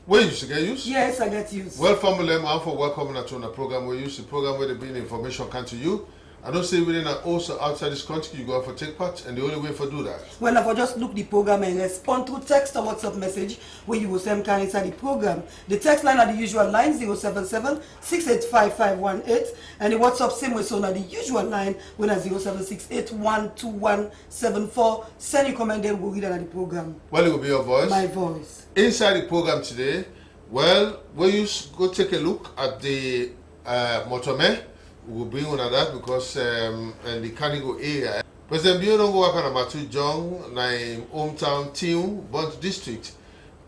Where you used to get used? Yes, I get used. Well, family, I'm for welcoming to the program. We use the program where the being information come to you. I don't say within and also outside this country, you go out for take part, and the only way for do that. Well, I for just look the program and respond to text or WhatsApp message where you will send can inside the program. The text line are the usual line 077-685-518, and the WhatsApp same way so now the usual line when at 0768-12174. Send your comment then we'll read it at the program. Well, it will be your voice. My voice. Inside the program today, well, we go take a look at the Motome. We'll bring on that because and the Canigo area. President Bio don't go up on Matu Jong, my hometown team, Bont district,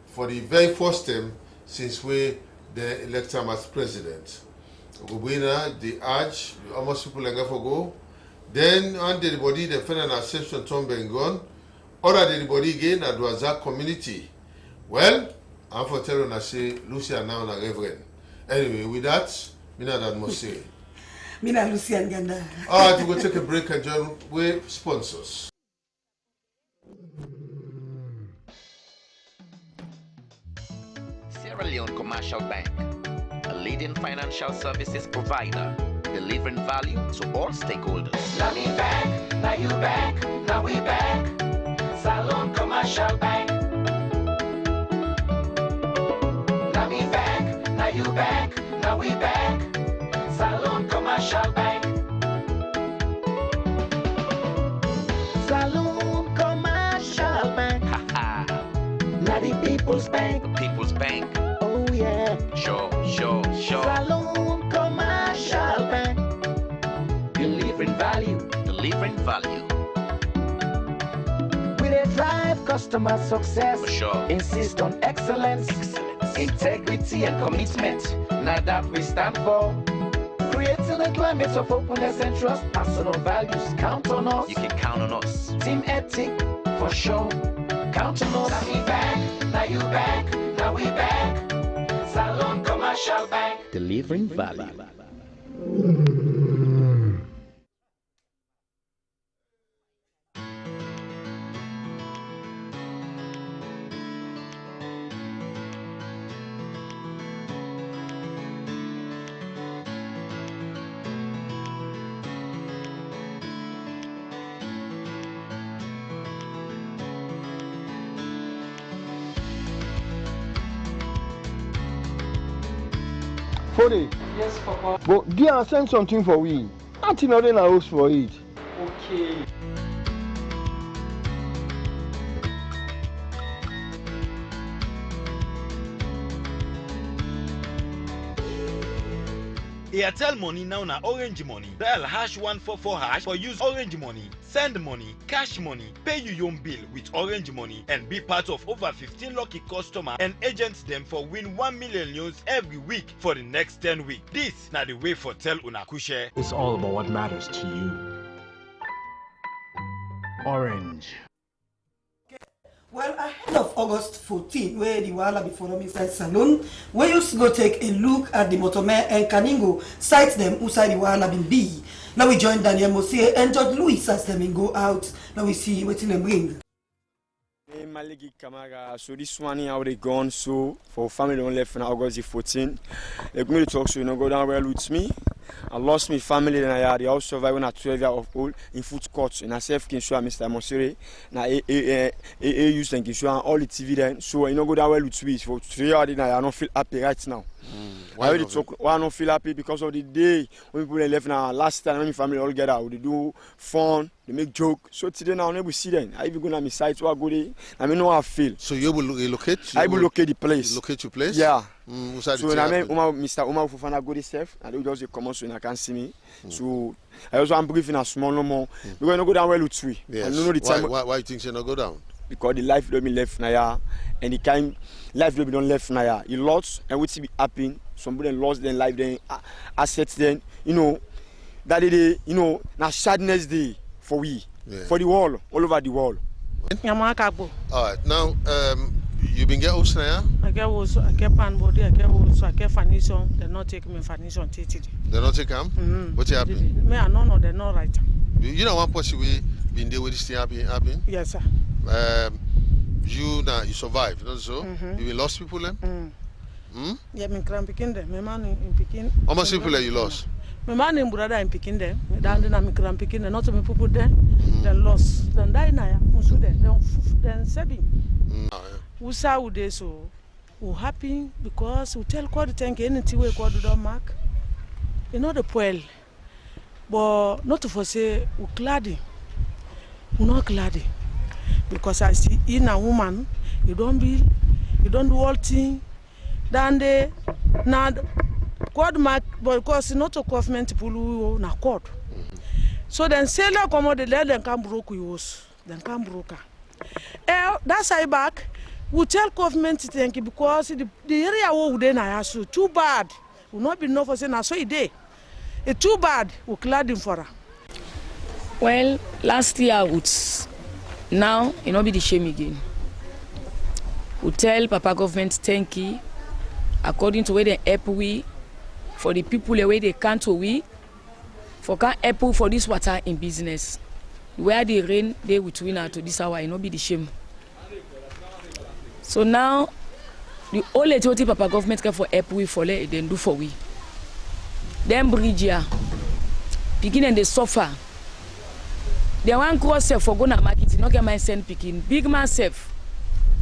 for the very first time since we the elect him as president. Gubina, the Arch, almost people like for go. Then under the body, the final ascension Tom Bengon, other the body again at Wazak community. Well, I'm for telling I say Lucia now na Reverend. Anyway, with that, me not that must say. Mina Lucian Ganda. Alright, we're going to take a break and join with sponsors. Sierra Leone Commercial Bank, a leading financial services provider, delivering value to all stakeholders. Now me back, now you back, now we back. Salon Commercial Bank. Now me back, now you back, now we back. Salon Commercial Bank. Salon Commercial Bank. Now the People's Bank. The People's Bank. Oh yeah. Sure. Salon Commercial Bank. Delivering value. Delivering value. We dey drive customer success. For sure. Insist on excellence. Integrity and commitment. Now that we stand for. Creating a climate of openness and trust. Personal values, count on us. You can count on us. Team ethic, for sure. Count on us. Now we back, now you back, now we back. Salon Commercial Bank. Delivering value. Fode. Yes, Papa. But dear, send something for we. Nothing other than house for it. Okay. Airtel money now na orange money. Dial #144# for use orange money. Send money, cash money, pay your own bill with orange money and be part of over 15 lucky customers and agents them for win 1 million news every week for the next 10 weeks. This na the way for tell una kushe. It's all about what matters to you. Orange. Well, ahead of August 14, where the Wahala before them inside Salon, we used to go take a look at the Motome and Kaningo sites them outside the Wahala bin be. Now we join Daniel Mossier and George Louis as them go out. Now we see what them bring. Hey, Maliki Kamara, so this one here already gone, so for family don't left on August 14. They're going to talk so you know go down well with me. I lost my family and I had the house survived when I 12 years old in foot court and I self can show Mr. Mosere na use and can show all the TV then so you know go down well with me for 3 years and I don't feel happy right now. Why I don't feel happy because of the day when people left now last time when my family all get out they do fun they make joke so today now we see them I even go to my site so I go there I mean know how I feel. So you will relocate? I will locate the place. Locate your place? Yeah. So I mean Mr. Omar Fofana go self and they just come on so I can see me. So I also am breathing a small no more because I don't go down well with three. Yes. I don't know the time. Why you think you not go down? Because the life don't be left now and the kind life don't be done left now. He lost and what be happen. Somebody lost their life, then assets, then you know that day, you know, now sadness day for we, for the world, all over the world. Alright, now you been get house now? I get also, I get pan body, I get also, I get furniture. They not take me furniture till. They not take them? What happened? Me, I no, they not right. You know one person we been there with this thing happen? Yes, sir. You now you survived, not so? You been lost people then? Yeah, me cram Pekin there. My man in Pekin. How much people you lost? My man and brother in Pekin there. Me down there me cram Pekin there. Not so many people there. Then lost. Then die now. Musu there. Then 7. Usa would they so. We happy because we tell God thank you anything we God do don't mark. You know the poil. But not to foresee we glad. We not glad. Because I see in a woman, you don't do all thing. Then they now God mark because it's not a government people who na court. So then say la come the let them come broke yours. Then come broke. That's I back. We tell government thank you because the area where they na so too bad. Will not be enough for say na so it day. It's too bad. We glad him for her. Well, last year would now it not be the shame again. We tell Papa government thank you according to where they help we for the people the way they can't to we for can help for this water in business. Where the rain they will win out to this hour it not be the shame. So now the only thing Papa government can for help we for let then do for we. Them bridge here, Pekin and they suffer. They want cross for go na market, no get my send Pekin. Big man self.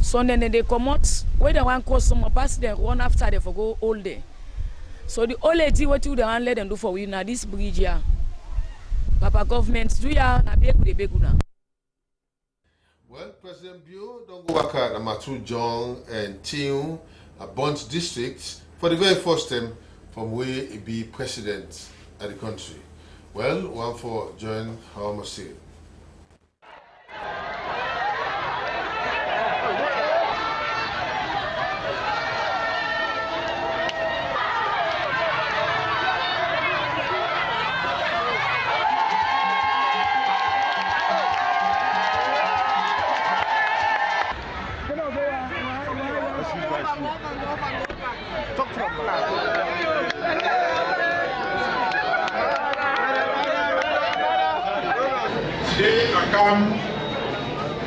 So then they come out where they want cross some pass they run after they for go all day. So the only thing what you they want let them do for we now this bridge here. Papa government do ya na beg with the beg now. Well, President Bio don't go back at Amatu John and Team at Bond District for the very first time from where he be president of the country. Well, one for John Hawamasi. Today I come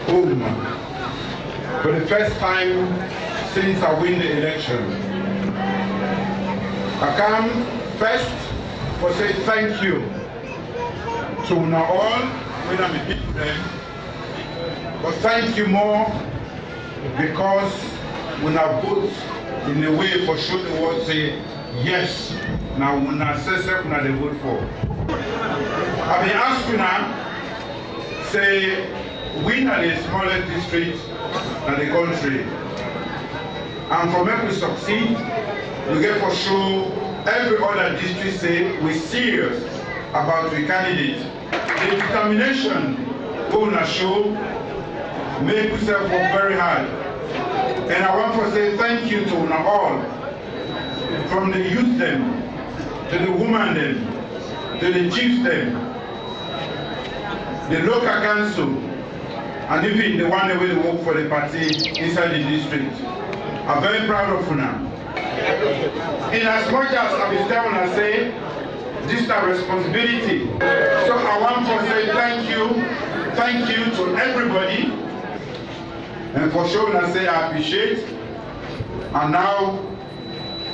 home for the first time since I win the election. I come first for say thank you to una all when I'm with people them. But thank you more because when I vote in a way for sure the world say yes. Now when I say when I vote for. I've been asking now. Say we are the smallest district in the country, and for make we succeed, we get for sure every other district say we serious about the candidate. The determination we wanna show make yourself work very hard, and I want to say thank you to all, from the youth them, to the women them, to the chiefs them. The local council, and even the one that will work for the party inside the district. I'm very proud of you now. In as much as I will tell and say, this is a responsibility. So I want to say thank you to everybody. And for sure I say I appreciate. And now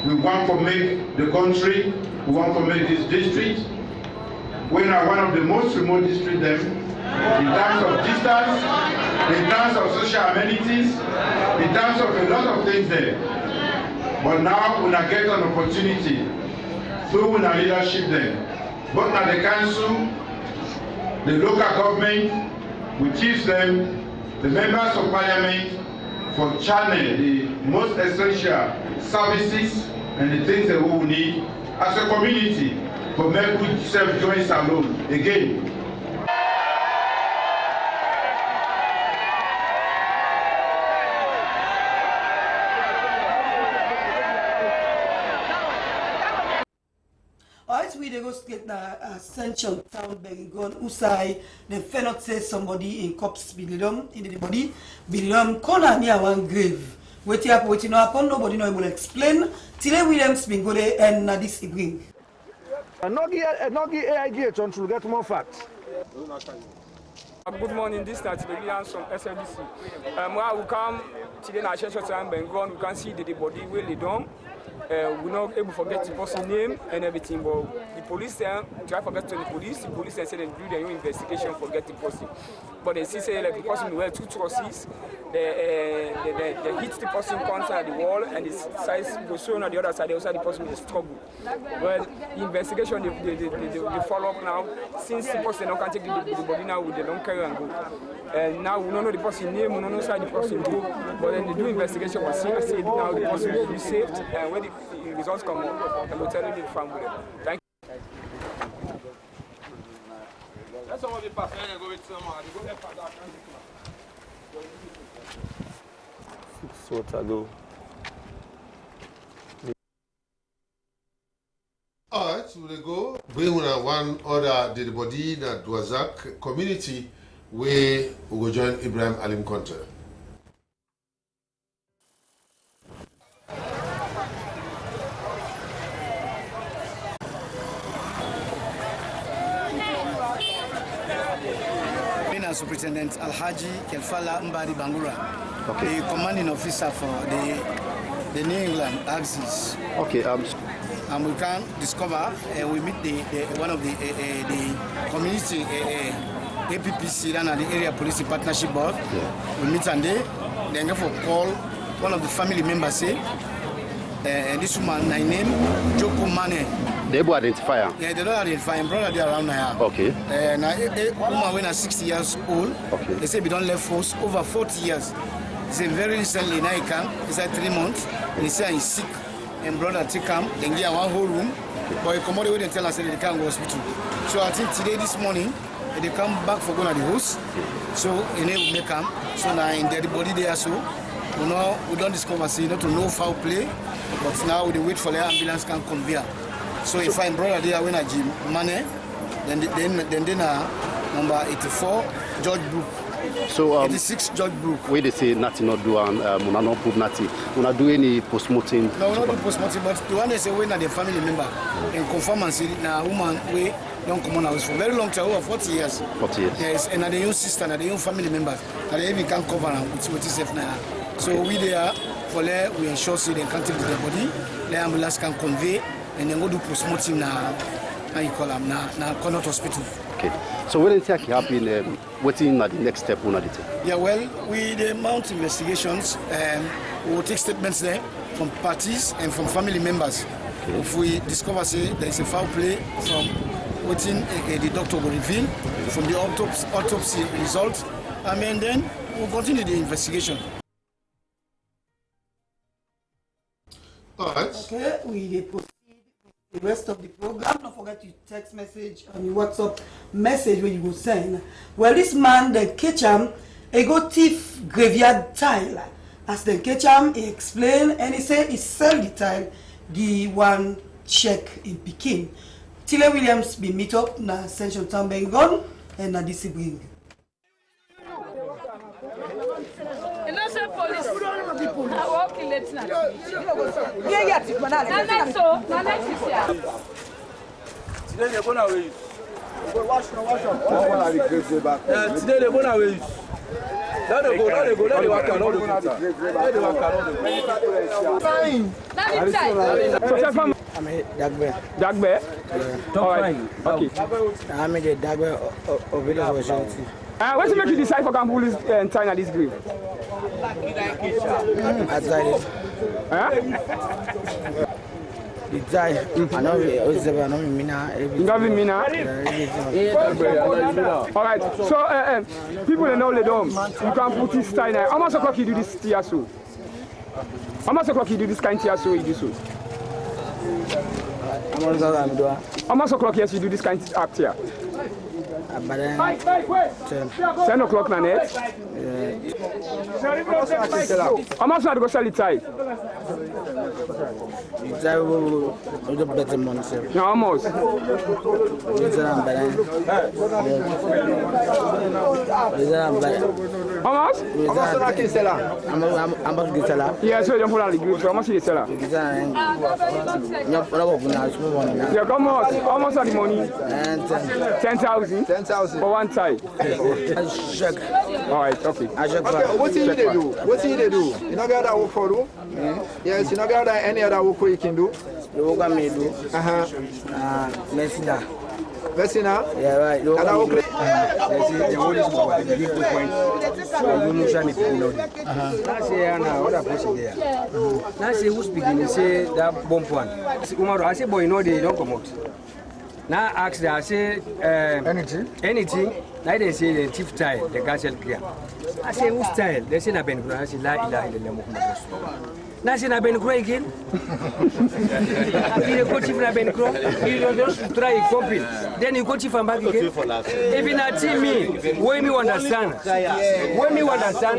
we want to make the country, we want to make this district. We are one of the most remote districts them. In terms of distance, in terms of social amenities, in terms of a lot of things there. But now we are getting an opportunity through our leadership there. Both at the council, the local government, we teach them, the members of parliament, for channel the most essential services and the things that we will need as a community for make good self-join alone again. Alright, we go get the Ascension town Begingon Usai, the fennot says somebody in cops Bilidom in the body. Bilidom corner near one grave. Waiting upon nobody know will explain. Tile Williams been go there and disagreeing. Not the AIG to get more facts. Good morning, this is Williams from SLBC. We come today in our church time, Bengon, we can see the body where they done. We're not able to forget the person's name and everything, but the police try to forget to the police and say they do their own investigation, forget the person. But they say like the person wear 2 trusses, they hit the person contact the wall and the size goes shown on the other side, the person is struggle. Well, the investigation they follow up now, since the person don't can take the body now, they don't carry and go. And now we don't know the person name, we don't know how the person go, but then they do investigation, but see now the person will be saved, and when the results come up, and we'll tell you the family. Thank you. That's all the person go with someone. Alright, so we go. We will one other the body that was a community where we will join Ibrahim Alim Conte. Superintendent Alhaji Kelfala Mbari Bangura, the commanding officer for the New England Axis. Okay. And we can discover we meet one of the community APPC and the area police partnership board. Yeah. We meet and they go for call one of the family members say this woman my name Joko Mane. They will identify her? Yeah, they don't identify him. Brother, they are around here. Okay. Now, woman when 60 years old, okay. They say we don't left force over 40 years. He said very recently, now he come, he said 3 months, and he said he's sick. And brother take him, then get one whole room, but he come all the way and tell us that they can't go to hospital. So I think today, this morning, they come back for going to the house. So, and they will make them. So now in the body there, so we don't discover, say, not to no foul play, but now we wait for the ambulance can convey. So if I'm brother there when I give money, then number 84 George Brook. So 86 George Brook. Where they say nothing not do and not prove nothing. We not do any postmortem. No, not do postmortem, but the one they say when the family member and confirm and say now woman we don't come on house for very long time, over 40 years. 40 years. Yes, and the young sister and the young family members, and they even can cover with what is safe now. So we there for there we ensure so they can't take the body, the ambulance can convey. And then go do postmortem now you call them now Connaught Hospital. Okay. So what do you think happen? What's in the next step? Yeah, well, we the mount investigations. We will take statements there from parties and from family members. Okay. If we discover say there is a foul play from within the doctor will reveal from the autopsy results, and then we'll continue the investigation. All right. Okay, we proceed with the rest of the program. Don't forget to text message on your WhatsApp message where you go send. Well, this man, the Ketcham, he go thief graveyard tile. As the Ketcham, he explain and he say he sell the tile, the one check in Pekin. Tile Williams be meet up na Central Town Bengon and na DC bring. I walk in late night. Yeah, Today they're going away. Today they're going away. Let them go, let them work around the I'm a Dagbe. Dagbe? All right. Okay. I'm a Dagbe of Village Washington. What make you decide for Camp Police and China this grave? I tried it. Huh? I know Mina. All right. So, people in all the dome, you can put this time. How much o'clock you do this TSO? How much o'clock you do this kind of TSO you do so? How much o'clock yes you do this kind of act here? 10 o'clock na net? How much are you going to sell it tie? Better money, sir. No, how much? How much? I'm about to get seller. Yeah, so you don't put on the group. How much is the seller? Yeah, how much are the money? 10,000. 1,000. For one tie. Check. All right, okay. Okay, what do you do? What do you do? You know got that work for you? Yes, you know got any other work you can do? The work I may do. Messina. Messina? Yeah, right. The whole is about the big point. You know, Shani people. Now say now what person there. Now say who's speaking? Say that bomb one. I say boy, no, they don't come out. Now ask them, I say anything. Now they say the chief style, the castle clear. I say who style? They say na Ben Kura. I say la ilaha illallah. Now say na Ben Kura again. He go chief na Ben Kura. He just try copy. Then you go chief and back again. Even a team me, when me understand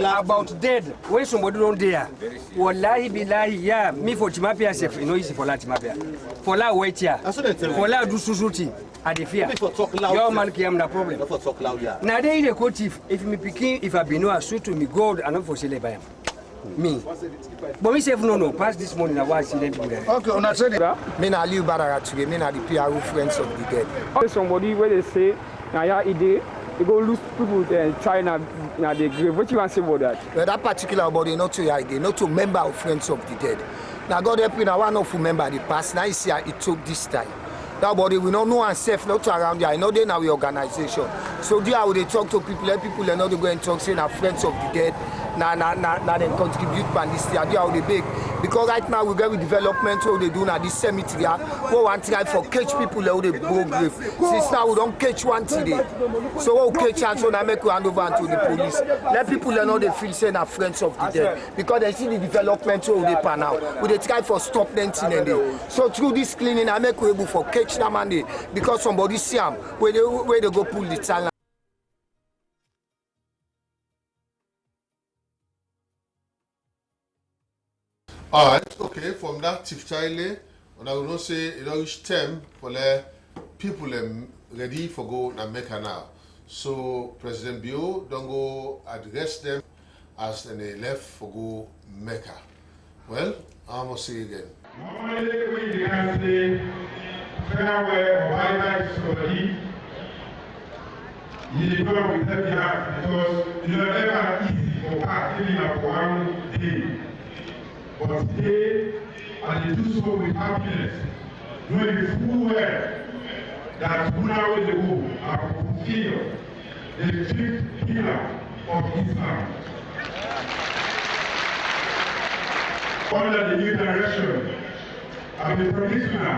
about dead, when somebody don't dare. Wallahi billahi, yeah, me for Timapia safe, you know easy for la Timapia. For la wait here. For la do suzuti. I the fear. Your man came no problem. For talk loud, yeah. Now they the coach if me picking if I be no suit to me gold and not for sale by him. Me. But me say no, pass this morning I watch them. Okay, on a trade. Me na live Barara today. Me na the PRO friends of the dead. Somebody where they say, now yeah, they go lose people in China, now they grave. What you want to say about that? Well, that particular body not to idea, not to member of friends of the dead. Now God help me, now one of member the past. Now you see it took this time. That body we don't know and safe not around there. I know they now we organization. So there how they talk to people, let people they know they go and talk saying are friends of the dead. Now they contribute by this year. How they big. Because right now we get with development what they do now this cemetery. We want to try for catch people how they go grave. Since now we don't catch one today. So we catch and so now make we hand over to the police. Let people know they feel saying are friends of the dead. Because they see the development what they pan out. We they try for stop them thing and they. So through this cleaning I make we able for catch them and they because somebody see them where they go pull the channel. All right, okay. From that Chief Charlie, and I will not say each term for the people ready for go and make now. So President Bio don't go address them as they left for go Mecca. Well, I must say again. Normally we can say farewell or bye-bye to somebody. You go with heavy heart because you know never easy for us living up one day. But today, and they do so with happiness, knowing full well that Buddha will go have fulfilled the fifth pillar of Islam. Under the new direction of the Commissioner,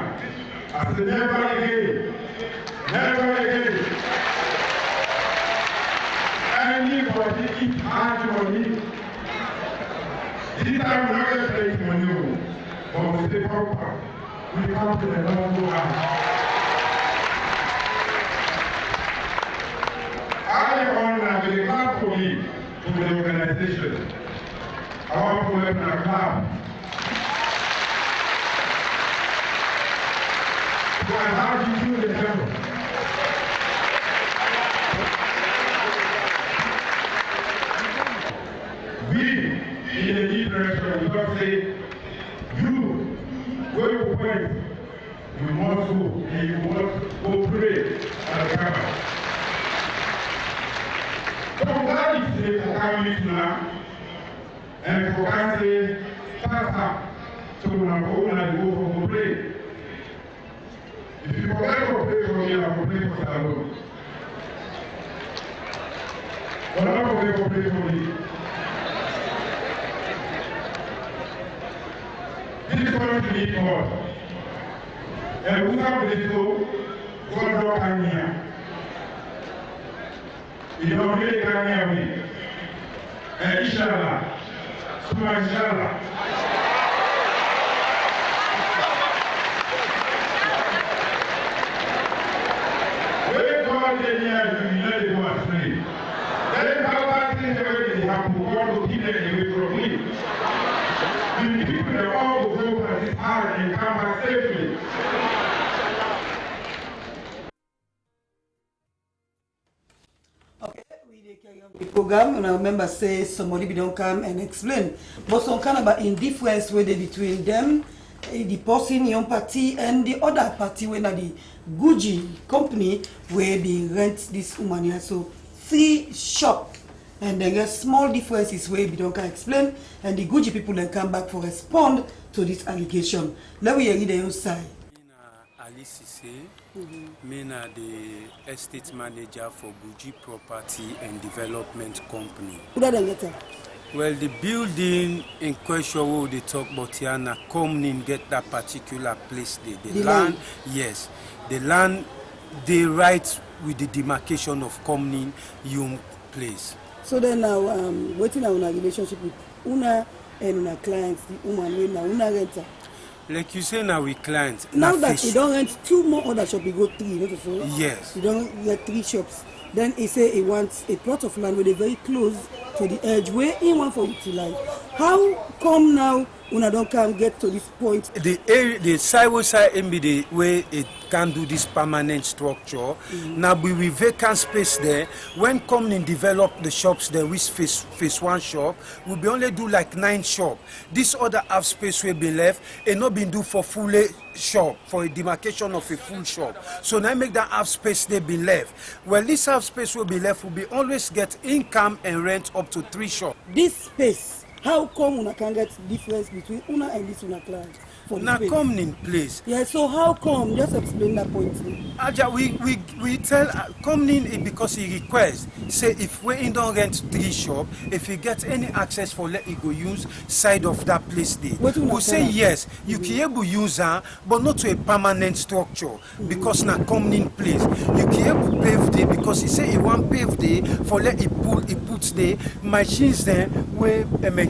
I say never again, anybody eat hard money. This time we're not going to take money, but we stay proper. We come to the normal house. I honor the clap for me to the organization. I want to open a clap. So I have to do the demo. We in the deep direction, we don't say, you, where you point, you must go, and you must go pray at the camera. So that is the coming now, and for God say, Pastor, so when I go and I go for pray. If you forget to pray for me, I will pray for Salome. But I don't forget to pray for me. This is going to be God. And without this, God will come here. He don't really come here with me. And inshallah, Suma inshallah. When God is here, you let it go astray. Let it come back in the way they have to God will keep them away from me. The people that all will go for this hour and come back safely. Okay, we carry on the program, and I remember say somebody don't come and explain, but some kind of indifference with it between them the person young party and the other party when the Gucci company where they rent this woman here. So 3 shop and there are small differences where we don't can explain and the Gucci people then come back for respond to this allegation. Let me read the outside. Alice Mina the estate manager for Gucci Property and Development Company. Well, the building in question where they talk about Tiana come in get that particular place there. The land, yes. The land they right with the demarcation of coming young place. So then now waiting on a relationship with Una and Una clients, the woman with Una renter. Like you say now we clients. Now that you don't rent 2 more other shops, you go 3, not so? Yes. You don't get 3 shops. Then he say he wants a plot of land where they're very close to the edge where he wants for utilize. How come now Una don't can get to this point? The area, the side MBD where it can do this permanent structure. Now we with vacant space there. When company develop the shops there, which phase 1 shop, we be only do like 9 shop. This other half space will be left and not been do for full shop, for a demarcation of a full shop. So now make that half space they be left. Well, this half space will be left will be always get income and rent up to 3 shops. This space, how come Una can get difference between Una and this Una client? Now come in place. Yeah, so how come? Just explain that point. Aja, we tell come in because he requests. Say if we don't rent 3 shop, if he gets any access for let he go use side of that place there. We say yes, you can able use her, but not to a permanent structure because now come in place. You can able pave there because he say he want pave there for let he puts the machines there where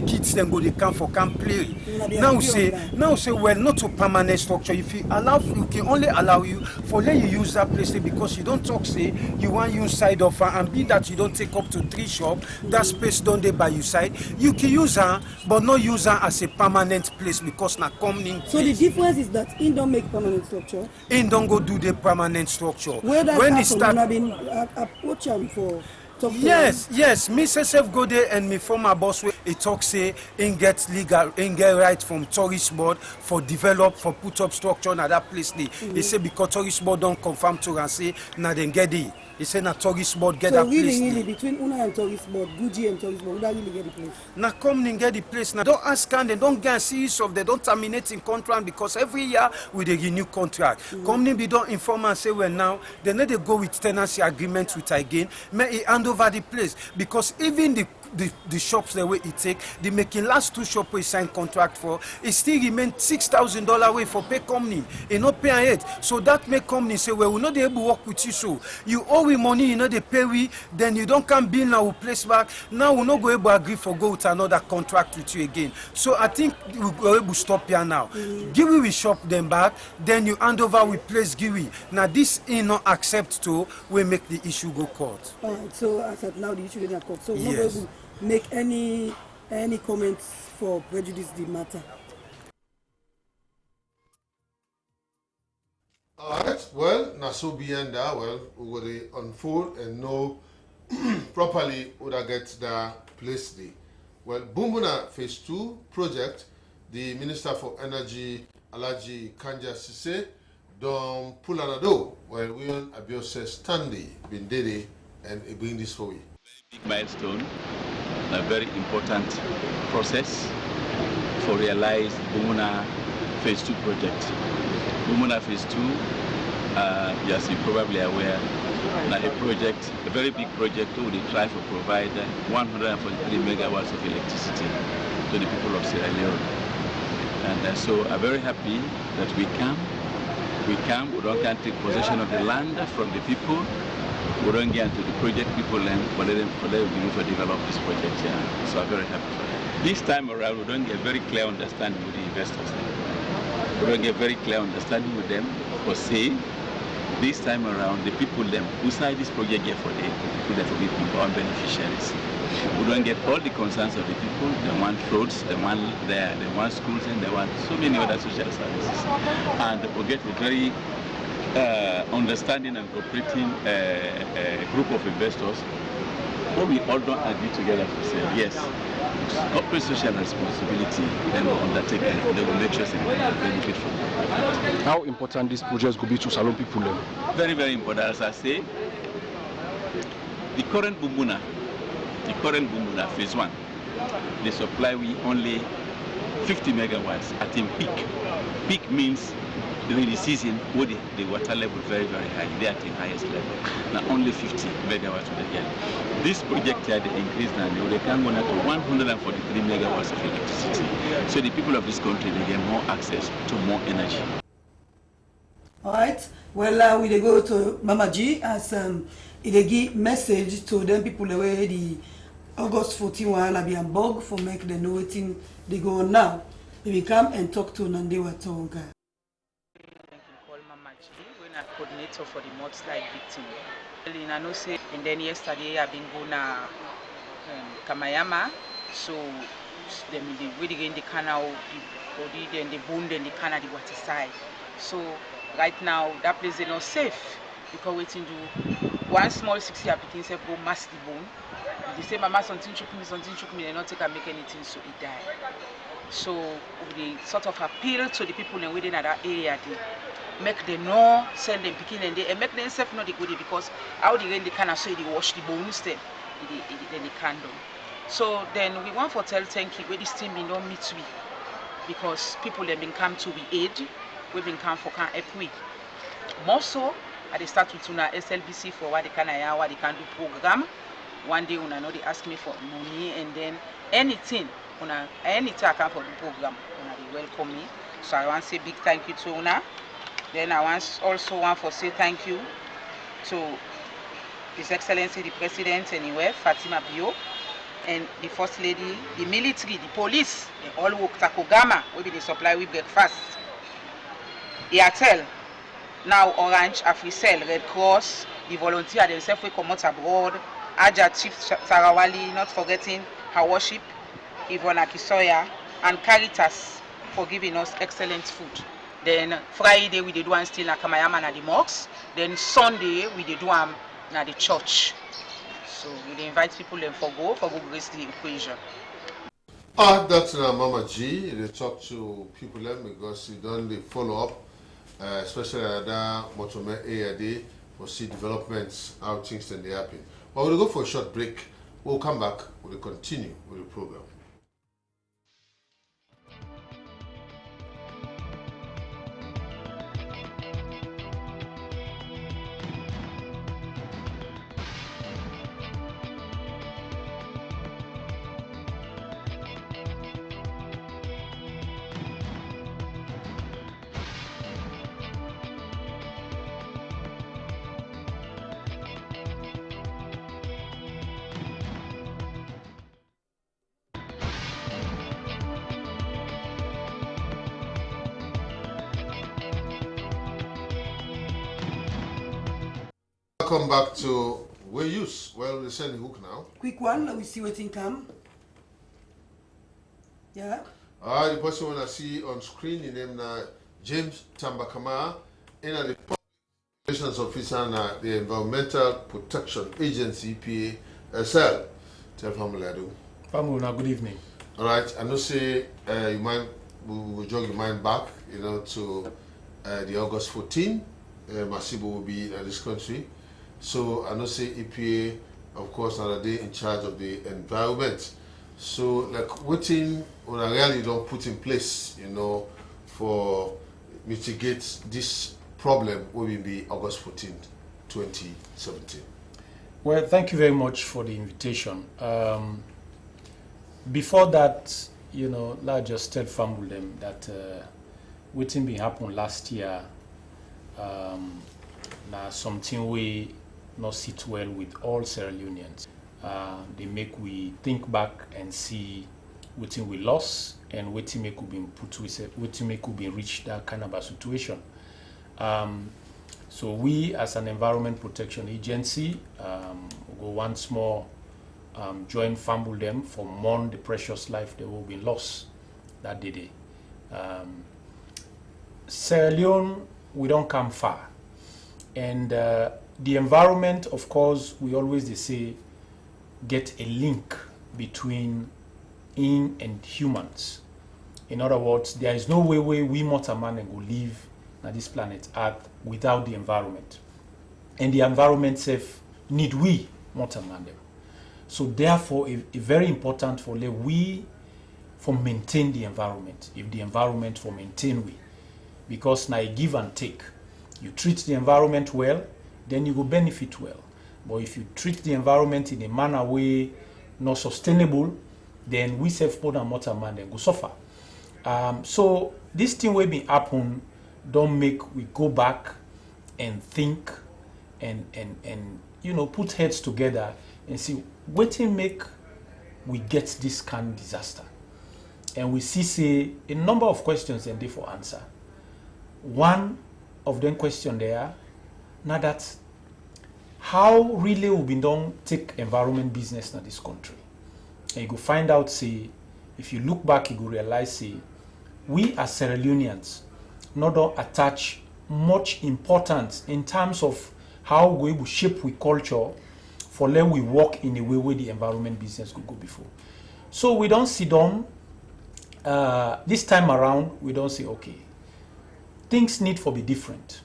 kids then go they come play. Now say well, not to permanent structure. If you allow, you can only allow you for let you use that place because you don't talk say you want use side of her and be that you don't take up to 3 shop. That space don't they by your side. You can use her, but not use her as a permanent place because now coming. So the difference is that in don't make permanent structure. In don't go do the permanent structure. Where that when it start, been approach him for. Yes. Me self go there and me former boss he talk say in get legal, in get right from tourist board for develop for put up structure na that place there. He say because tourist board don't confirm to and say na then get it. He said na tourist board get that place. So really between Una and tourist board, Gucci and tourist board, that really get the place. Now come and get the place. Now don't ask and they don't get serious of they don't terminate in contract because every year with a renew contract. Company be don't inform and say well now they need to go with tenancy agreement with again. May he hand over the place because even the shops the way it take, the making last 2 shops we sign contract for, it still remain $6,000 way for pay company. It not pay it. So that make company say, well, we not able to work with you. So you owe we money, you know they pay we, then you don't come bill now we place back. Now we not go able to agree for go with another contract with you again. So I think we go able to stop here now. Give we shop them back, then you hand over we place give we. Now this is not accept to we make the issue go court. Alright, so as at now the issue is not court. So yes. Make any comments for prejudice the matter. Alright, well, Naso beyond that, well, we will unfold and know properly would I get the place there. Well, Bumbuna Phase 2 project, the Minister for Energy, Alaji Kanja Sise, don't pull another. Well, we on Abiose Standi, Bindede, and bring this for you. Big milestone, a very important process for realize Bumuna Phase 2 project. Bumuna Phase 2, as you're probably aware, now a very big project who will try to provide 143 megawatts of electricity to the people of Sierra Leone. And so I'm very happy that we don't can take possession of the land from the people. We don't get into the project people and for them to develop this project here. So I'm very happy for that. This time around, we don't get very clear understanding with the investors. We don't get very clear understanding with them. For say, this time around, the people them who sign this project here for the people that will be our beneficiaries. We don't get all the concerns of the people. They want roads, they want schools, and they want so many other social services. And we get a very understanding and cooperating group of investors what we all don't agree together to say, yes, corporate social responsibility, then we'll undertake and they will make sure they benefit from it. How important these projects could be to Salone people? Very, very important. As I say, the current Bumbuna phase 1, they supply we only 50 megawatts at in peak. Peak means during the season where the water level very, very high. They are at the highest level. Now only 50 megawatts to the year. This project here, they increase now. They can go now to 143 megawatts of electricity. So the people of this country, they get more access to more energy. All right. Well, we go to Mama G as it give message to them people the way the August 14 while I be on bug for make the know thing they go on now. We come and talk to Nandewa Tonga. Call Mama G, when I coordinator for the mudslide victim. I know say, and then yesterday I've been going to Kamayama, so then we in the canal, the body, then the bone, then the canal, the water side. So right now that place is not safe because waiting do one small 6-year picking self go mass the bone. They say mama something choke me, they not take and make anything, so it die. So we sort of appeal to the people in within that area, they make them know, send them picking and they make them self not the good because how they the can so they wash the bones then they can do. So then we want for tell thank you where this team been don't meet we because people have been come to be aid, we've been come for can help we. More so at the start with una SLBC for what they can do program. One day una know they ask me for money and then anything I can for the program una they welcome me. So I want to say big thank you to una. Then I also want to say thank you to His Excellency the President anywhere, Fatima Bio, and the First Lady, the military, the police, they all work Takogama, we be the supply with breakfast. Airtel, now Orange, Africell, Red Cross, the volunteer themselves we come out abroad, Aja Chief Sarawali, not forgetting her worship, Yvonne Akisoya, and Caritas for giving us excellent food. Then Friday we did one still na Kamayama na the mosque. Then Sunday we did one na the church. So we invite people them for go grace the occasion. That's Mama G. They talk to people them because you don't they follow up, especially at that Motome AAD for see developments, how things then they happen. But we'll go for a short break. We'll come back. We'll continue with the program. Welcome back to We Use. Well, we send the hook now. Quick one, we see what thing come. Yeah. The person when I see on screen, his name James Tambakama, in the Public Relations Officer and the Environmental Protection Agency, EPA, SL. Tell family I do. Family, good evening. All right, I know say you mind, we'll jog your mind back, to the August 14. Masibo will be in this country. So I know say EPA, of course, now they in charge of the environment. So like what thing when I really don't put in place, for mitigate this problem will be August 14, 2017. Well, thank you very much for the invitation. Before that, let's just tell family them that what thing been happened last year. Now something we not sit well with all Sierra Leoneans. They make we think back and see what we lost and what we could be put with it, what we could be reached that kind of a situation. So we as an environment protection agency go once more join family them for mourn the precious life that will be lost that day. Sierra Leone, we don't come far. And the environment, of course, we always say get a link between in and humans. In other words, there is no way we mortal man will live on this planet Earth without the environment. And the environment self need we mortal man them. So therefore, it's very important for we for maintain the environment. If the environment for maintain we, because now give and take. You treat the environment well, then you will benefit well. But if you treat the environment in a manner way not sustainable, then we self-put and mortal man then go suffer. So this thing will be happen, don't make we go back and think and put heads together and see what to make we get this kind of disaster. And we see a number of questions and therefore answer. One of them question there, now that how really we been done take environment business in this country. And you go find out, if you look back, you go realize, we as Sierra Leoneans not don't attach much importance in terms of how we will shape we culture for let we work in a way where the environment business could go before. So we don't sit down, this time around, we don't say, okay, things need to be different.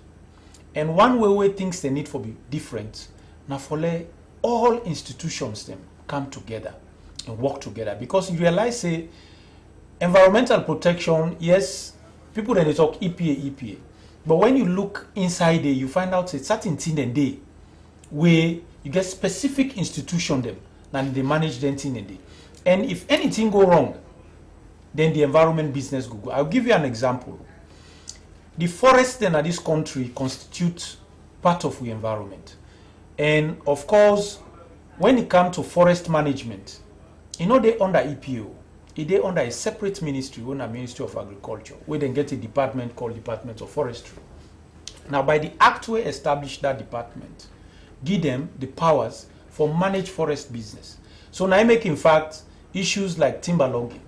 And one way things they need to be different, now for let all institutions them come together and work together. Because you realize, environmental protection, yes, people then they talk EPA. But when you look inside there, you find out a certain thing and day where you get specific institution them and they manage them thing and day. And if anything go wrong, then the environment business go. I'll give you an example. The forests then in this country constitute part of the environment. And of course, when it comes to forest management, they under EPO. They under a separate ministry, a Ministry of Agriculture, where they get a department called Department of Forestry. Now, by the act we established that department, give them the powers for manage forest business. So now I make, in fact, issues like timber logging,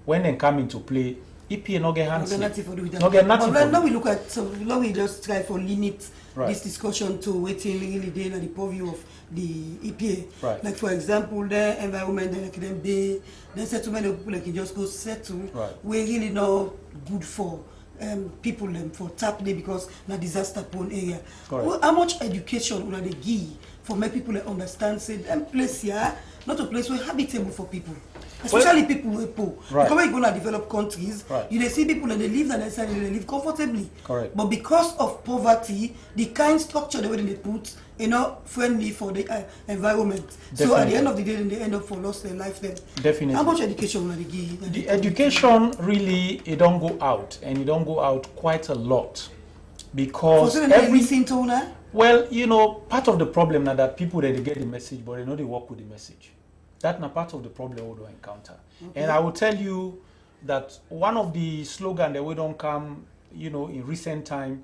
when they come into play, EPA no get hands. Now we look at, so now we just try for limit this discussion to waiting really day at the purview of the EPA. Right. Like for example, the environment, like them they settlement of people like you just go settle. Right. We're really not good for people for tap day because na disaster prone area. Well, how much education would they give for make people understand say them place here not a place where habitable for people. Especially people who are poor. Because when you go to developed countries, you see people and they live and they live comfortably. Correct. But because of poverty, the kind structure the way they put friendly for the environment. Definitely. So at the end of the day, they end up for lost their life then. Definitely. How much education will they give? The education really, it don't go out, and it don't go out quite a lot. Because part of the problem now that people they get the message, but they know they work with the message. That's not part of the problem we don't encounter. Okay. And I will tell you that one of the slogans that we don't come, in recent time,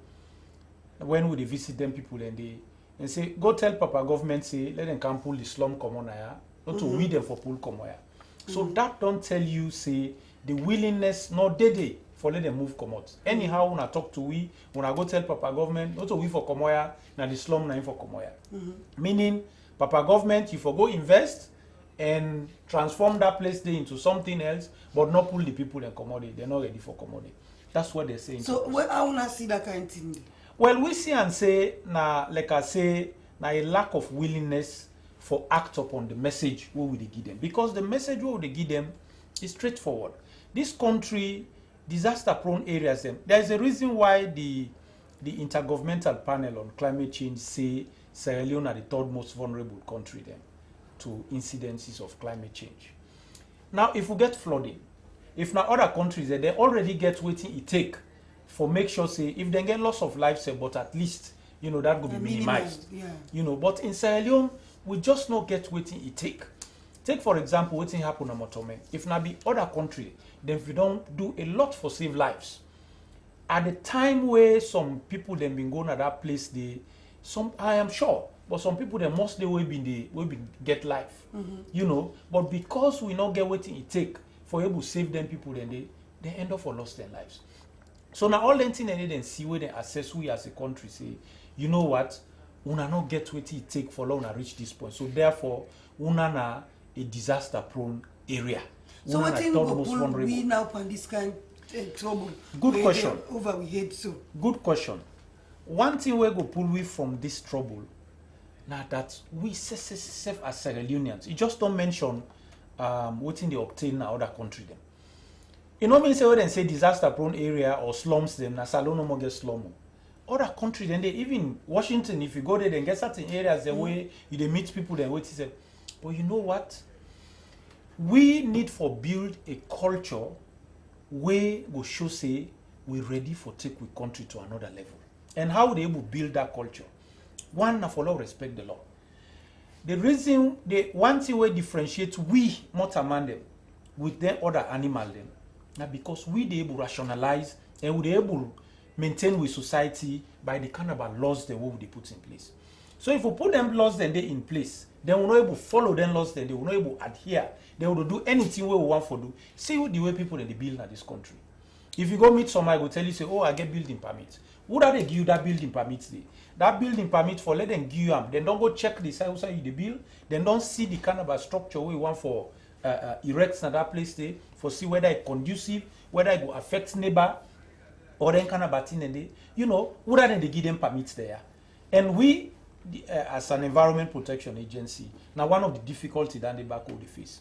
when we visit them people and say, go tell Papa government, say, let them come pull the slum come on here, not to weed them for pull come here. So that don't tell you, say, the willingness, not they for let them move come out. Anyhow, when I talk to when I go tell Papa government, not to we for come here, now the slum now for come here. Meaning, Papa government, you for go invest, and transform that place there into something else, but not pull the people and commodity. They're not ready for commodity. That's what they're saying. So how will I see that kind of thing? Well, we see and say, like I say, a lack of willingness for act upon the message we will give them. Because the message we will give them is straightforward. This country, disaster-prone areas, there is a reason why the Intergovernmental Panel on Climate Change say Sierra Leone are the third most vulnerable country to incidences of climate change. Now, if we get flooding, if now other countries they already get waiting it take for make sure say if they get loss of life, say, but at least that could be minimized. But in Sierra Leone, we just not get waiting it take. Take for example, waiting happen on Motome. If now be other country, then we don't do a lot for save lives. At the time where some people then been going to that place, I am sure. But some people they mostly will be get life, But because we not get what it take for able to save them people, then they end up for lost their lives. So now all the thing they need and see where they assess we as a country say, you know what, una not get what it take for una reach this point. So therefore, una na a disaster-prone area. So what thing will we now on this kind of trouble? Good question. Over we head so. Good question. One thing we go pull we from this trouble, now that we self as Sierra Leoneans, you just don't mention what they obtain in other country them. You know me say when they say disaster-prone area or slums them, na Salon no more get slum. Other countries, then they even Washington, if you go there, then get certain areas the way you they meet people, then wait say, but you know what? We need for build a culture where we show say we're ready for take we country to another level. And how they able build that culture? One, for law respect the law. The reason the one thing we differentiate we Motaman them with the other animal them, now because we they able rationalize and we they able maintain with society by the kind of laws that we they put in place. So if we put them laws then they in place, then we not able follow them laws, then they will not able adhere. They will do anything we want for do. See the way people in the build in this country. If you go meet somebody, go tell you say, oh, I get building permit. Would they give you that building permit? That building permit for let them give you them. Then don't go check the size of the bill. Then don't see the kind of a structure we want for erect in that place there for see whether it's conducive, whether it will affect neighbor, or then kind of a thing. And they, you know, would they give them permits there? And we, as an environment protection agency, now one of the difficulties that they back of the face.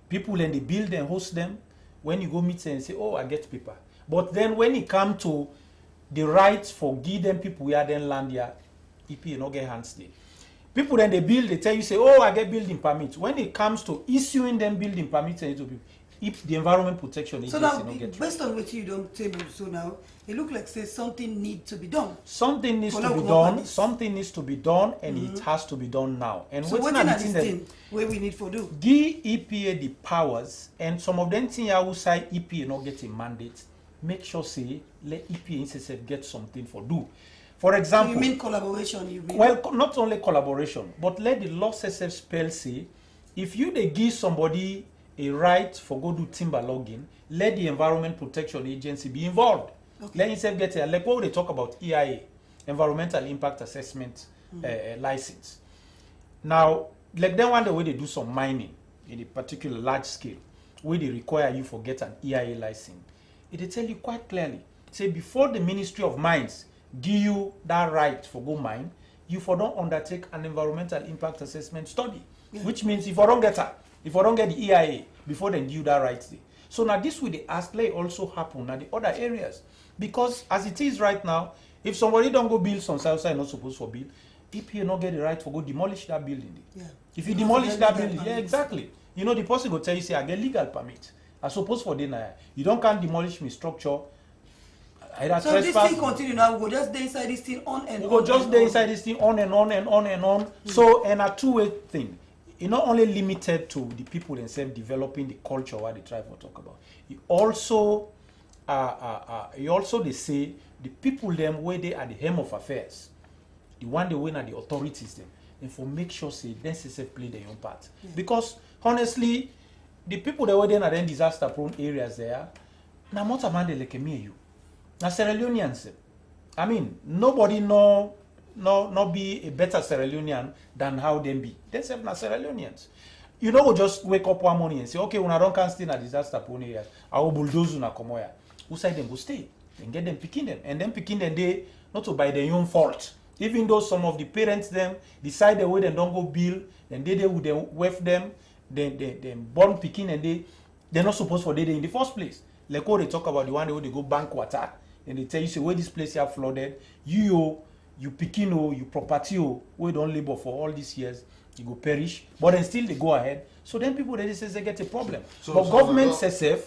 People and they build and host them. When you go meet them and say, oh, I get paper. But then when it comes to the rights for give them people where then land here, EPA no get hands there. People then they build, they tell you, say, oh, I get building permits. When it comes to issuing them building permits, if the environment protection agency so now, don't get based on what you don't table, so now it looks like say something needs to be done. Something needs to be done. Something needs to be done, and it has to be done now. And so what is this thing where we need for do? Give EPA the powers, and some of them things outside EPA not get a mandate. Make sure say let EPA itself get something for do. For example, so you mean collaboration? You mean? Well, not only collaboration, but let the law itself spell say if you they give somebody a right for go do timber logging, let the Environment Protection Agency be involved. Okay. Let yourself get a like what they talk about EIA, Environmental Impact Assessment license. Now, like then one the way they do some mining in a particular large scale, where they require you for get an EIA license, they tell you quite clearly, say before the Ministry of Mines give you that right for go mine, you for don't undertake an environmental impact assessment study, which means if I don't get that. If I don't get the EIA before they give you that right thing. So now this will the ask lay also happen at the other areas. Because as it is right now, if somebody don't go build some outside not supposed to build, EPA not get the right for go demolish that building. Yeah. If you demolish that building, yeah, exactly. You know the person will tell you say I get legal permit. I suppose for dinner. You don't can't demolish my structure. So this thing continue now, we go just stay inside this thing on and on. We go just stay inside this thing on and on and on and on. So and a two-way thing. It's not only limited to the people themselves developing the culture what they try to talk about. It also, they say the people them where they are the helm of affairs, the one they win are the authorities them, and for make sure say they play their own part. Yeah. Because honestly, the people that were then are in disaster-prone areas there, na Motamande like me you, na Sierra Leoneans. I mean, nobody not be a better Sierra Leonean than how them be. They say na Sierra Leoneans. You know, we just wake up one morning and say, okay, when I don't can stay in a disaster-prone areas, I will bulldoze na come here. Who say them go stay? Then get them picking them. And then picking them they not to by their own fault. Even though some of the parents them decide the way they don't go build, then they would wave them, they born picking and they're not supposed for they in the first place. Like what they talk about the one day where they go bank water and they tell you say where this place here flooded, you picking you property we don't labor for all these years, you go perish, but then still they go ahead. So then people they say they get a problem. So, but government says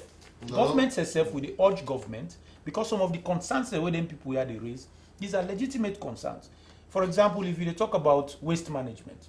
with the urge government, because some of the concerns that them people here they raise, these are legitimate concerns. For example, if you talk about waste management,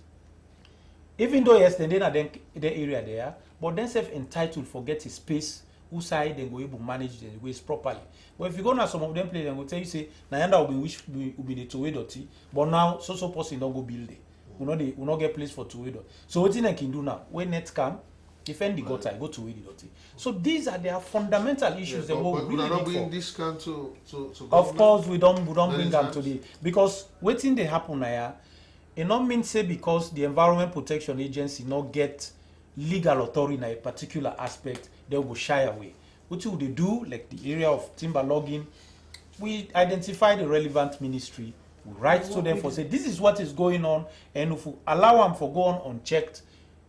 even though yes, then are the area there, but then self entitled for get a space who side then go able to manage the waste properly. But if you go now some of them play, then go tell you say, Nayanda will be the two-way dirty, but now so person don't go build it. We not get place for two-way dirty. So what I can do now, when net come, defend the gutter, go two-way dirty. So these are their fundamental issues that we really not need for. This can to of course, we don't bring them today because waiting they happen here. It not mean say because the Environment Protection Agency not get legal authority in a particular aspect, they will shy away. What would they do? Like the area of timber logging, we identify the relevant ministry, we write to them for say this is what is going on, and if we allow them for go on unchecked,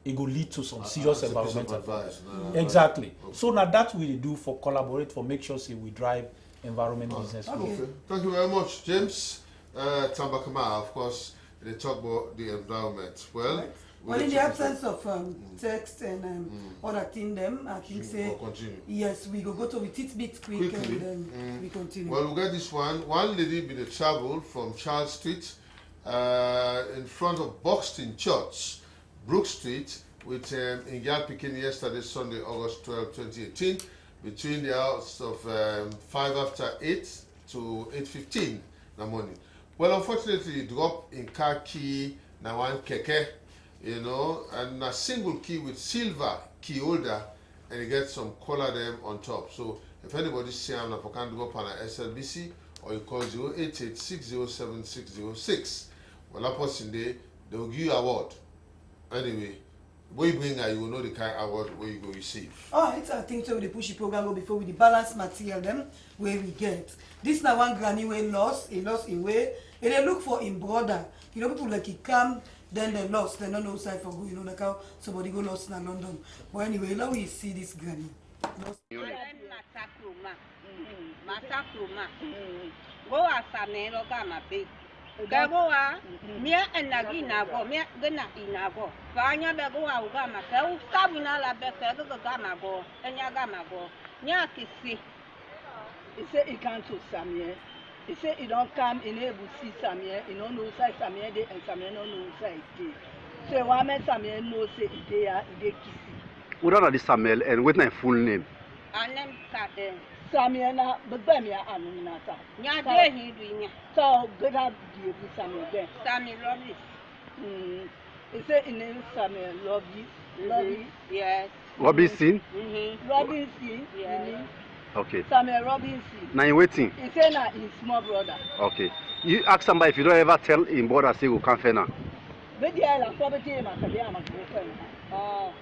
it will lead to some serious environmental advice. Exactly. Okay. So now that we do for collaborate for make sure say we drive environment business. Okay. Thank you very much, James. Tambakama, of course, they talk about the environment. Well, right. Well, in the absence of text and other thing, I think say yes, we go to with it bit quick and then we continue. Well, we get this one. One lady been travel from Charles Street in front of Buxton Church, Brook Street, with Ingal Pekin yesterday, Sunday, August 12, 2018, between the hours of 5 after 8 to 8:15 in the morning. Well, unfortunately, it dropped in car key, now one keke, you know, and a single key with silver key holder, and you get some color them on top. So if anybody see them, you can drop on a SLBC or you call 088-607-606. Well, that person there, they will give you an award. Anyway, when you bring her, you will know the kind of award where you go receive. Alright, I think so. The pushy program go before with the balanced material them where we get. This now one granny way lost, he lost in way, and they look for him brother. You know, people like he come, then they lost, they don't know side for go, you know, like how somebody go lost in London. But anyway, now we see this granny. Lost. Gagoa, mia and Naginago, mia gana inago. Fanya begoa ugama, Sabina la beca, Gamago, and Yagamago. Nyakisi. He said he can't to Samia. He said he don't come in able to see Samia, he don't know side Samia and Samia no side. So I met Samia no say they are kissy. What are the Samuel and what's my full name? I name Samia na Bemia Anunata. Nyade he doing so good at the Samia there. Sammy Robis. He said in name Samia Lobby. Yes. Robinson? Robinson. Yes. Okay. Samuel Robinson. Now you're waiting. He said that his small brother. Okay. You ask somebody if you don't ever tell him brother say we can't find. Oh.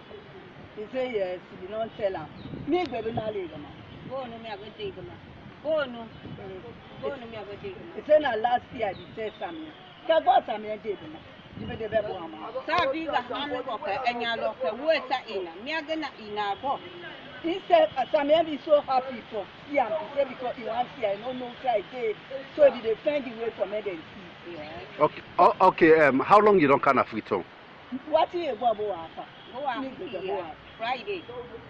He said yes, he did not tell him. Me baby na lega ma. Go no me a go take ma. Go no. Go no me a go take ma. He said na last year he said Samuel. Ka go Samuel dey ma. Jibe dey be bo ama. Sa bi ga hanu go ka enya lo ka wo ta ina. Me a ga na ina go. He said Samuel be so happy for see him. He said because he wants see I no know try day. So he dey find the way for me then see. Yes. Okay. Okay, how long you don't kind of free time? What you go after? Friday.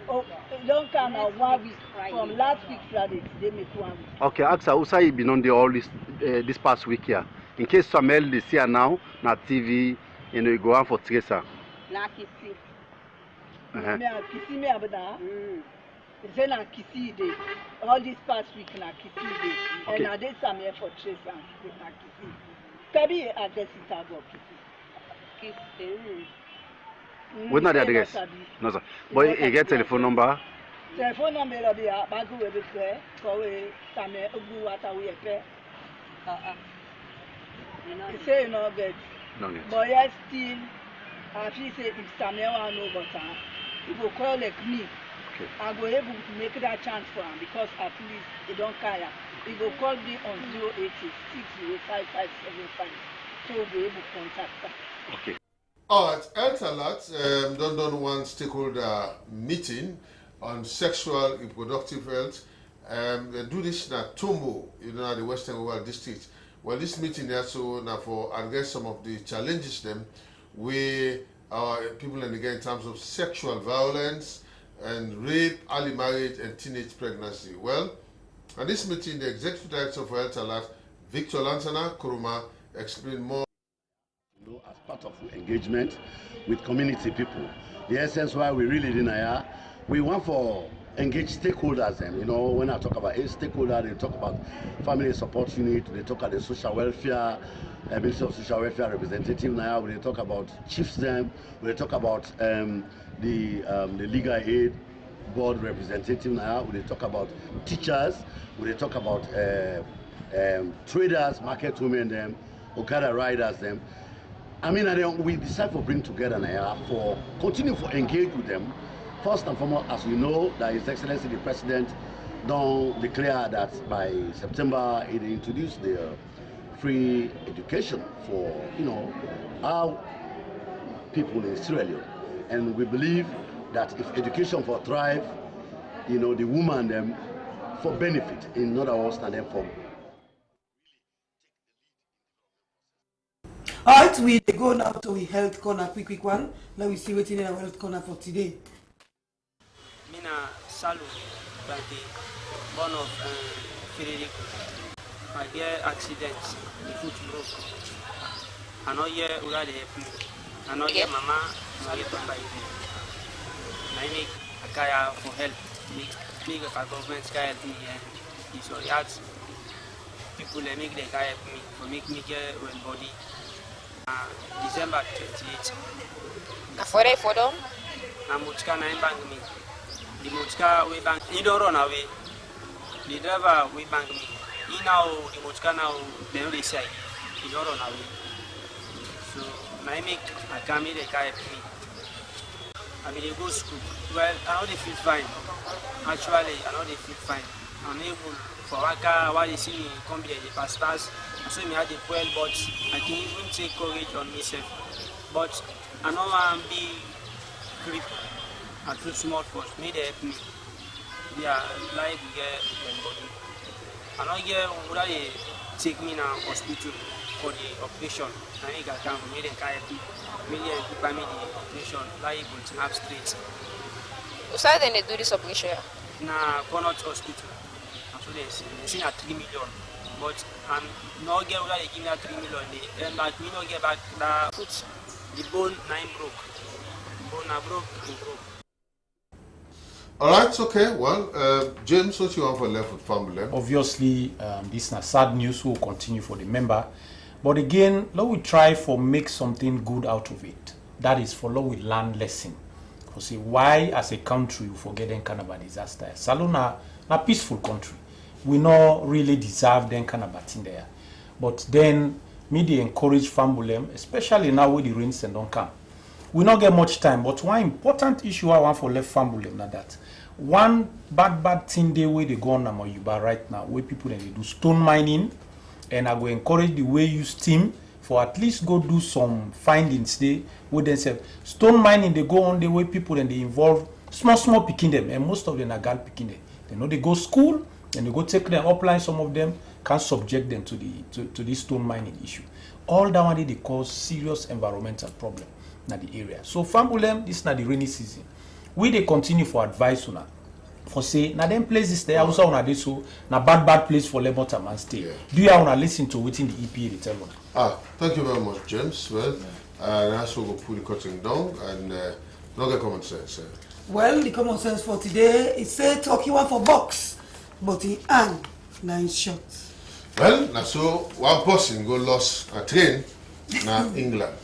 Oh, don't come out 1 week from last week Friday. They make 1 week. Okay, Axa, who say you been on the all this past week here? In case Samuel they see her now, na TV, you know, you go on for Tracer. Na kisi. Kisi me abada. Then na kisi day. All this past week na kisi day. And na dey Samuel for Tracer. Na kisi. Kabi address it go kisi. Kisi. What's not the address? No, sir. But you get telephone number? Telephone number will be a bag with it. For a time, a blue water we pay. You say you know get. No, yes. But yes, still, I feel say if Samuel want know about him, he will call like me. Okay. I go able to make that chance for him because at least he don't care. He will call me on 080-605-575. So we'll be able to contact him. Okay. Alright, Health Alert, London one stakeholder meeting on sexual reproductive health. They do this in Tombo, you know, the Western Rural District. Well, this meeting also now for address some of the challenges them where our people in in terms of sexual violence and rape, early marriage, and teenage pregnancy. Well, at this meeting, the Executive Director for Health Alert, Victor Lansana Kuruma, explained more. As part of engagement with community people. The essence why we really deny, we want for engage stakeholders. And you know, when I talk about a stakeholder, they talk about family support unit, they talk about the social welfare, Ministry of Social Welfare representative now, they talk about chiefs them, they talk about the legal aid board representative now, they talk about teachers, they talk about traders, market women them, Okada riders them. I mean, and then we decide to bring together for continue to engage with them. First and foremost, as you know, that His Excellency the President don't declare that by September it introduced the free education for our people in Sierra Leone, and we believe that if education for thrive, the woman them for benefit in other words and them for. All right, we go now to the health corner, quick one. Now we see what's in our health corner for today. Mina Salu, Banki, born of Federico. I hear accidents, the foot broke. I know here Ura they help me. I know here Mama, I get on by me. I make a kaya for help. Make a government kaya help me. So that's people they make the kaya help me for make me get well body. December 28. Afore for them? Na mochka na bank me. The mochka we bank. He don't run away. The driver we bank me. He now the mochka now they don't say he don't run away. So I make a come here the car help me. I mean they go school. Well, I know they feel fine. Actually, I know they feel fine. I'm able for waka while they see me come here the pastors. I say me had the well, but I can even take courage on myself. But I know I'm be crippled. I too small for me. They help me. Yeah, life get body. I know here would I take me now hospital for the operation. I think I can for me they can help me. Maybe I give me the operation. Like to have straight. So how they do this operation? Na Connaught Hospital. So they see at 3 million. But I'm not get whether they give me that 3 million. And but we not get back the foot. The bone 9 broke. Bone are broke. All right, okay. Well, James, what you want for left with family? Obviously, this is a sad news. Will continue for the member, but again, let we try for make something good out of it. That is for let we learn lesson. For see why as a country we forget them kind of disaster. Salona, a peaceful country. We not really deserve them kind of in there. But then, media encourage Fambulem, especially now with the rains and don't come. We not get much time, but one important issue I want for left Fambulem now that one bad thing they way they go on Namoyuba right now, where people they do stone mining, and I go encourage the way you steam for at least go do some findings they with themselves. Stone mining they go on the way people and they involve small picking them, and most of them are girl picking them. They know they go school. And you go take them upline, some of them can subject them to the stone mining issue. All that one they cause serious environmental problem in the area. So Fambulem, this is not the rainy season. We they continue for advice on for say now them places there also on this so na bad place for labor time and stay. Yeah. Do you want to listen to within the EPA they tell one? Thank you very much, James. Well, that's what we'll put the cutting down and not get common sense. Well, the common sense for today is say talk you want for box. But in hand, 9 shots. Well, now so one person go lost a train na England.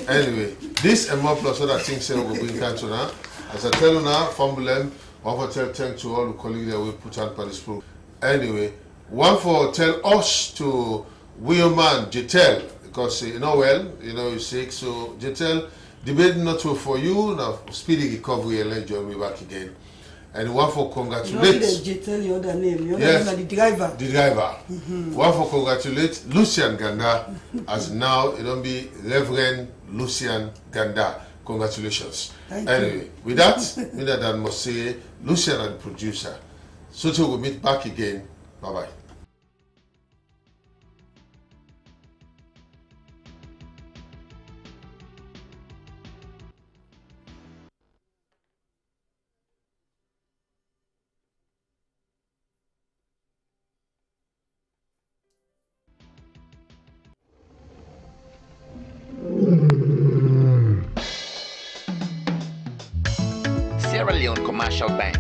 Anyway, this and more plus other things say we go bring cancer now. As I tell you now, Fambulem, one for tell thanks to all the colleagues that we put on for this program. Anyway, one for tell us to Wilman Jetel because you're sick. So Jetel, debate not for you now. Speedy recovery and join me back again. And one for congratulate. You tell your other name. Your yes, other name is the driver. The driver. One for congratulate Lucian Ganda as now it don't be Reverend Lucian Ganda. Congratulations. Anyway, with that, I must say Lucian and the producer. So till we meet back again. Bye bye. Sierra Leone Commercial Bank,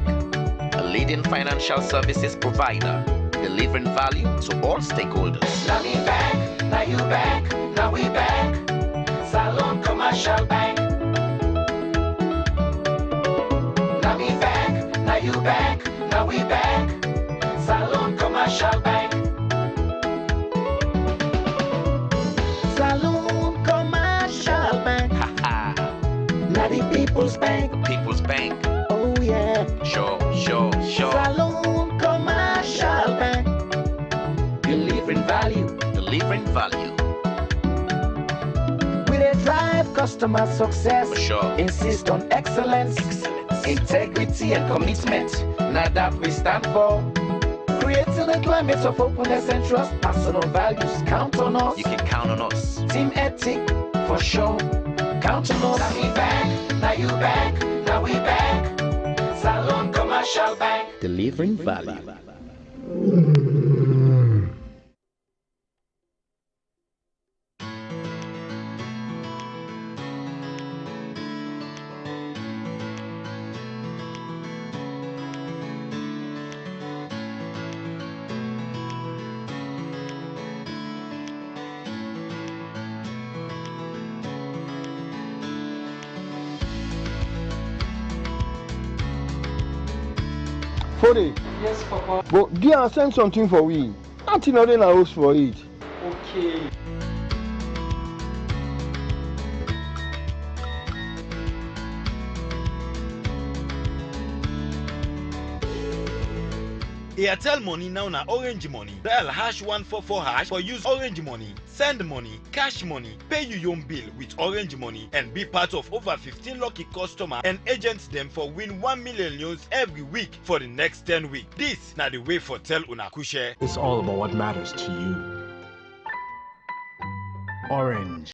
a leading financial services provider, delivering value to all stakeholders. Now we back, now you back, now we back. Salon Commercial Bank. Now we back, now you back, now we back. Salon Commercial Bank. Salon Commercial People's Bank. The People's Bank. Oh yeah. Sure. Saloon Commercial Bank. Delivering value. Delivering value. We dey drive customer success. For sure. Insist on excellence. Integrity and commitment. Now that we stand for. Creating a climate of openness and trust. Personal values. Count on us. You can count on us. Team ethic. For sure. Count on us. Now we bank. Now you bank. Now we bank. Salon Commercial Bank. Delivering value. Fode. Yes, Papa. But dear, send something for we. Nothing other than house for it. Okay. Airtel money now na Orange money. Dial #144# for use Orange money. Send money, cash money, pay your own bill with Orange money and be part of over 15 lucky customers and agents them for win 1 million news every week for the next 10 weeks. This na the way for Tell Unakushe. It's all about what matters to you. Orange.